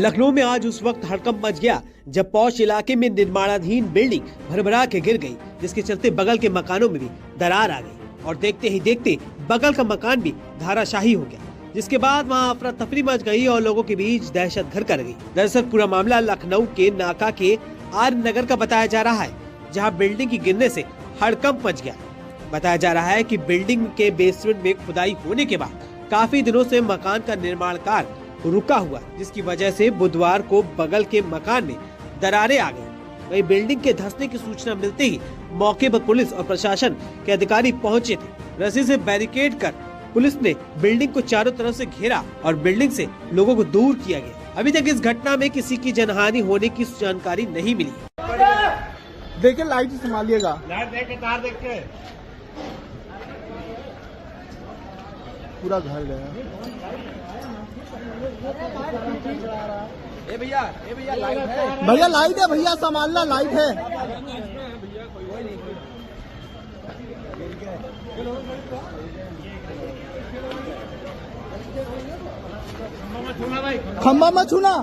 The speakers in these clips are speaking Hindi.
लखनऊ में आज उस वक्त हड़कंप मच गया जब पौष इलाके में निर्माणाधीन बिल्डिंग भरभरा के गिर गई, जिसके चलते बगल के मकानों में भी दरार आ गई और देखते ही देखते बगल का मकान भी धाराशाही हो गया, जिसके बाद वहां अफरा तफरी मच गई और लोगों के बीच दहशत घर कर गई। दरअसल पूरा मामला लखनऊ के नाका के आर्य नगर का बताया जा रहा है, जहाँ बिल्डिंग की गिरने से हड़कंप मच गया। बताया जा रहा है कि बिल्डिंग के बेसमेंट में खुदाई होने के बाद काफी दिनों से मकान का निर्माण कार्य रुका हुआ, जिसकी वजह से बुधवार को बगल के मकान में दरारें आ गई। वहीं बिल्डिंग के धंसने की सूचना मिलते ही मौके पर पुलिस और प्रशासन के अधिकारी पहुंचे थे। रस्सी से बैरिकेड कर पुलिस ने बिल्डिंग को चारों तरफ से घेरा और बिल्डिंग से लोगों को दूर किया गया। अभी तक इस घटना में किसी की जनहानि होने की जानकारी नहीं मिली। देखिए लाइट संभालिएगा, लाइट देख के तार देख के पूरा घर गया। भैया लाइट है, भैया लाइट है, भैया संभालना, लाइट है। खम्बा मत छूना।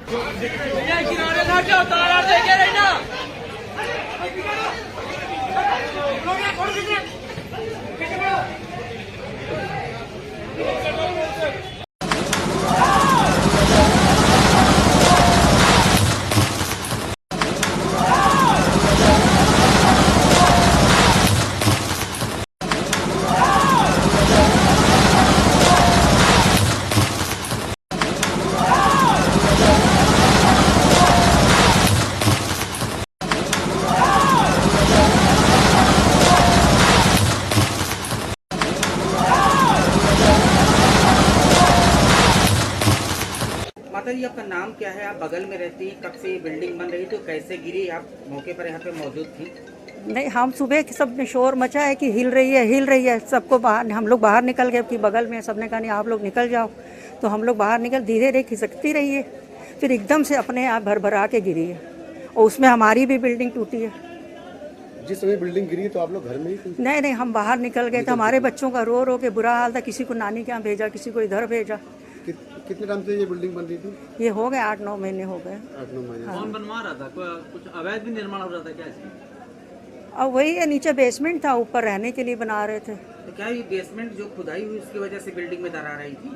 भैया किनारे ना जाओ, तार देखे रहना। माता जी, आपका नाम क्या है? आप बगल में रहती, कब से ये बिल्डिंग बन रही थी, तो कैसे गिरी? आप मौके पर यहाँ पे मौजूद थी? नहीं, हम सुबह सब ने शोर मचा है कि हिल रही है। सबको बाहर, हम लोग बाहर निकल गए कि बगल में सबने कहा नहीं आप लोग निकल जाओ, तो हम लोग बाहर निकल, धीरे धीरे खिसकती रही है, फिर एकदम से अपने आप भरभरा के गिरी है और उसमें हमारी भी बिल्डिंग टूटी है। जिस समय बिल्डिंग गिरी तो आप लोग घर में ही थे? नहीं, हम बाहर निकल गए थे। हमारे बच्चों का रो रो के बुरा हाल था, किसी को नानी के यहाँ भेजा, किसी को इधर भेजा। कितने टाइम से ये बिल्डिंग बन रही थी? ये हो गए 8-9 महीने हो गए। 8-9 महीने। कौन बनवा रहा था? कुछ अवैध भी निर्माण हो रहा था क्या इसमें? और वही है, नीचे बेसमेंट था, ऊपर रहने के लिए बना रहे थे। तो क्या ये बेसमेंट जो खुदाई हुई उसकी वजह से बिल्डिंग में दरार आई थी?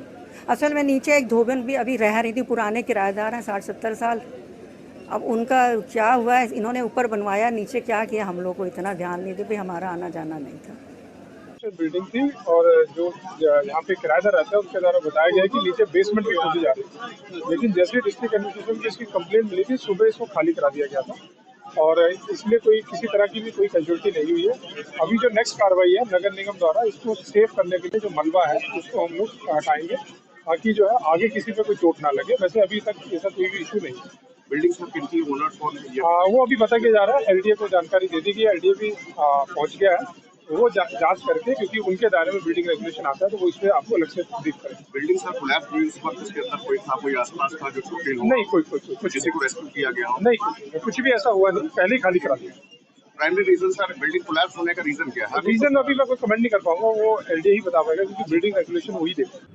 असल में नीचे एक धोबन भी अभी रह रही थी, पुराने किराएदार हैं 60-70 साल। अब उनका क्या हुआ है, इन्होंने ऊपर बनवाया, नीचे क्या किया हम लोग को इतना ध्यान नहीं दिया, हमारा आना जाना नहीं था। बिल्डिंग थी और जो यहाँ पे किराएदार रहता है उसके द्वारा बताया गया है कि नीचे बेसमेंट भी खोदी जा रही है, लेकिन जैसे डिस्ट्रिक्ट एडमिनिस्ट्रेशन की इसकी कंप्लेंट मिली थी, सुबह इसको खाली करा दिया गया था और इसलिए कोई किसी तरह की भी कोई कैजुअल्टी नहीं हुई है। अभी जो नेक्स्ट कार्रवाई है नगर निगम द्वारा, इसको सेव करने के लिए जो मलबा है उसको हम लोग हटाएंगे ताकि जो है आगे किसी पे कोई चोट ना लगे। वैसे अभी तक ऐसा कोई भी इशू नहीं है। बिल्डिंग सब किनकी ओनर कौन है? वो अभी पता किया जा रहा है, एलडीए को जानकारी दे दी गई है, एलडीए भी पहुँच गया है, वो जांच करके, क्योंकि उनके दायरे में बिल्डिंग रेगुलेशन आता है तो वो इसमें आपको अलग से ब्रीफ करें। बिल्डिंग सर कोलैप्स हुई उस वक्त उसके अंदर कोई था, कोई आसपास था जो छोटे लोग? नहीं, कोई किसी को रेस्क्यू किया गया हो? नहीं, कुछ भी ऐसा हुआ नहीं, पहले ही खाली करा दिया। Primary reason sir building collapse होने का रीजन क्या है? रीजन अभी मैं कोई कमेंट नहीं कर पाऊंगा, वो एलडीए ही बता पाएगा क्योंकि बिल्डिंग रेगुलेशन वही देगा।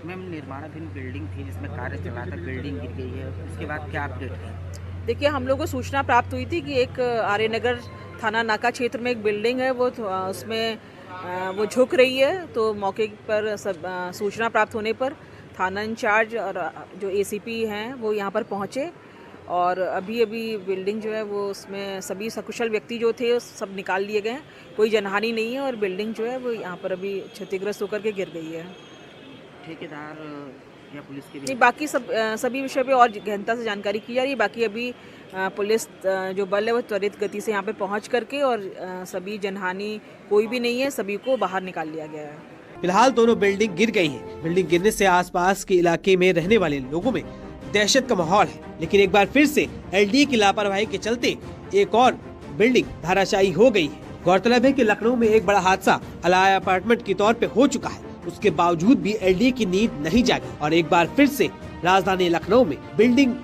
मैम, निर्माणाधीन बिल्डिंग थी जिसमें कार्य चला था, बिल्डिंग गिर गई है, उसके बाद क्या अपडेट है? देखिए, हम लोगों को सूचना प्राप्त हुई थी कि एक आर्य नगर थाना नाका क्षेत्र में एक बिल्डिंग है, वो उसमें वो झुक रही है। तो मौके पर सूचना प्राप्त होने पर थाना इंचार्ज और जो एसीपी हैं वो यहाँ पर पहुँचे और अभी बिल्डिंग जो है वो उसमें सभी सकुशल व्यक्ति जो थे सब निकाल लिए गए हैं, कोई जनहानि नहीं है और बिल्डिंग जो है वो यहाँ पर अभी क्षतिग्रस्त होकर के गिर गई है। ठेकेदार या पुलिस के नहीं, बाकी सभी विषय पे और गहनता से जानकारी की जा रही है। बाकी अभी पुलिस जो बल है वो त्वरित गति से यहाँ पे पहुँच करके और सभी जनहानि कोई भी नहीं है, सभी को बाहर निकाल लिया गया है। फिलहाल दोनों बिल्डिंग गिर गई है। बिल्डिंग गिरने से आसपास के इलाके में रहने वाले लोगों में दहशत का माहौल है, लेकिन एक बार फिर से एलडीए की लापरवाही के चलते एक और बिल्डिंग धाराशायी हो गई है। गौरतलब है कि लखनऊ में एक बड़ा हादसा अलाया अपार्टमेंट के तौर पे हो चुका है, उसके बावजूद भी एलडीए की नींद नहीं जागी और एक बार फिर से राजधानी लखनऊ में बिल्डिंग